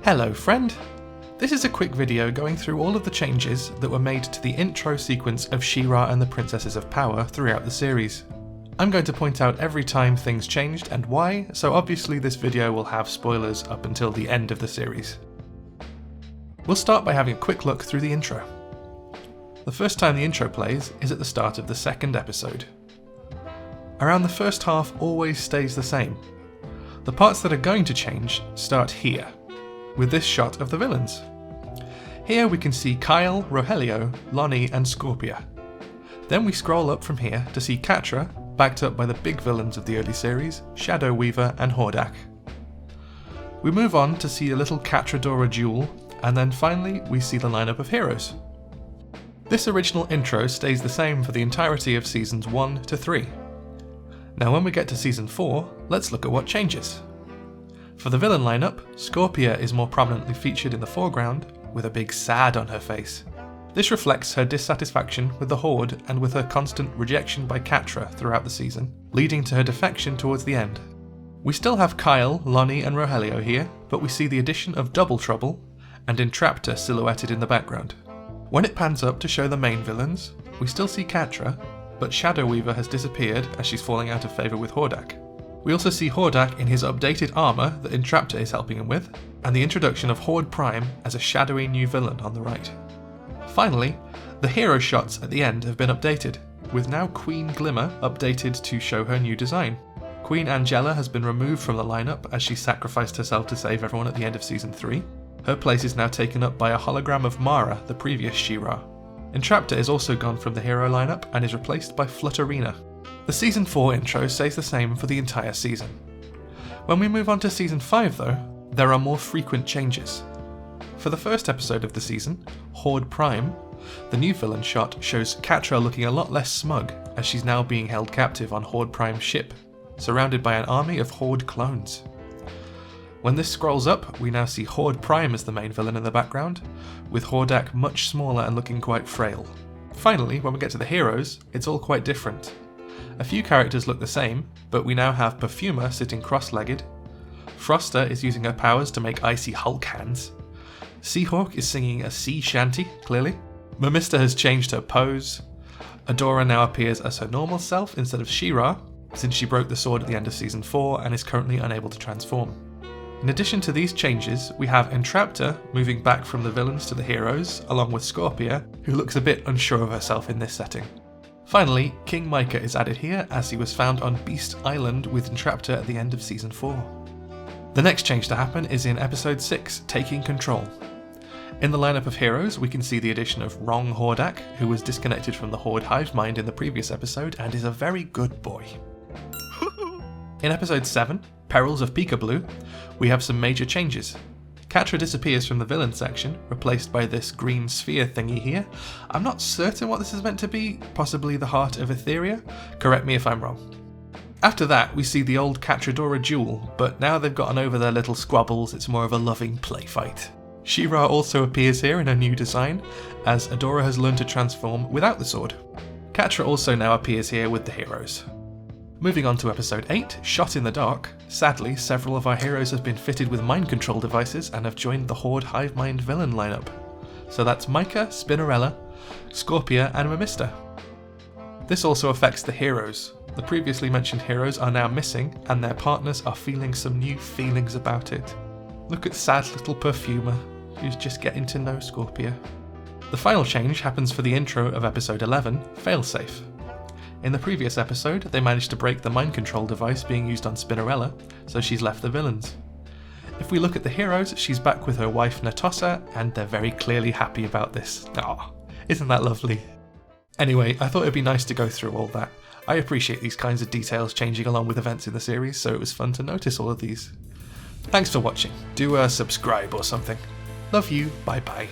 Hello friend! This is a quick video going through all of the changes that were made to the intro sequence of She-Ra and the Princesses of Power throughout the series. I'm going to point out every time things changed and why, so obviously this video will have spoilers up until the end of the series. We'll start by having a quick look through the intro. The first time the intro plays is at the start of the second episode. Around the first half always stays the same. The parts that are going to change start here, with this shot of the villains. Here we can see Kyle, Rogelio, Lonnie and Scorpia. Then we scroll up from here to see Catra, backed up by the big villains of the early series, Shadow Weaver and Hordak. We move on to see a little Catra-Dora duel, and then finally we see the lineup of heroes. This original intro stays the same for the entirety of seasons 1 to 3. Now when we get to season 4, let's look at what changes. For the villain lineup, Scorpia is more prominently featured in the foreground, with a big sad on her face. This reflects her dissatisfaction with the Horde and with her constant rejection by Catra throughout the season, leading to her defection towards the end. We still have Kyle, Lonnie and Rogelio here, but we see the addition of Double Trouble and Entrapta silhouetted in the background. When it pans up to show the main villains, we still see Catra, but Shadow Weaver has disappeared as she's falling out of favour with Hordak. We also see Hordak in his updated armour that Entrapta is helping him with, and the introduction of Horde Prime as a shadowy new villain on the right. Finally, the hero shots at the end have been updated, with now Queen Glimmer updated to show her new design. Queen Angela has been removed from the lineup as she sacrificed herself to save everyone at the end of season 3. Her place is now taken up by a hologram of Mara, the previous She-Ra. Entrapta is also gone from the hero lineup and is replaced by Flutterina. The season 4 intro stays the same for the entire season. When we move on to season 5 though, there are more frequent changes. For the first episode of the season, Horde Prime, the new villain shot shows Catra looking a lot less smug as she's now being held captive on Horde Prime's ship, surrounded by an army of Horde clones. When this scrolls up, we now see Horde Prime as the main villain in the background, with Hordak much smaller and looking quite frail. Finally, when we get to the heroes, it's all quite different. A few characters look the same, but we now have Perfumer sitting cross-legged, Froster is using her powers to make icy Hulk hands, Seahawk is singing a sea shanty, clearly, Mamista has changed her pose, Adora now appears as her normal self instead of She-Ra, since she broke the sword at the end of season 4 and is currently unable to transform. In addition to these changes, we have Entrapta moving back from the villains to the heroes, along with Scorpia, who looks a bit unsure of herself in this setting. Finally, King Micah is added here as he was found on Beast Island with Entrapta at the end of season 4. The next change to happen is in episode 6, Taking Control. In the lineup of heroes, we can see the addition of Wrong Hordak, who was disconnected from the Horde hive mind in the previous episode and is a very good boy. In episode 7, Perils of Peekaboo, we have some major changes. Catra disappears from the villain section, replaced by this green sphere thingy here. I'm not certain what this is meant to be, possibly the heart of Etheria? Correct me if I'm wrong. After that, we see the old Catra-Dora duel, but now they've gotten over their little squabbles, it's more of a loving play fight. She-Ra also appears here in a new design, as Adora has learned to transform without the sword. Catra also now appears here with the heroes. Moving on to episode 8, Shot in the Dark, sadly several of our heroes have been fitted with mind control devices and have joined the Horde hive mind villain lineup. So that's Micah, Spinnerella, Scorpia and Mamista. This also affects the heroes. The previously mentioned heroes are now missing and their partners are feeling some new feelings about it. Look at sad little Perfumer, who's just getting to know Scorpia. The final change happens for the intro of episode 11, Failsafe. In the previous episode, they managed to break the mind control device being used on Spinnerella, so she's left the villains. If we look at the heroes, she's back with her wife Natossa, and they're very clearly happy about this. Aw, isn't that lovely? Anyway, I thought it'd be nice to go through all that. I appreciate these kinds of details changing along with events in the series, so it was fun to notice all of these. Thanks for watching. Do subscribe or something. Love you, bye bye.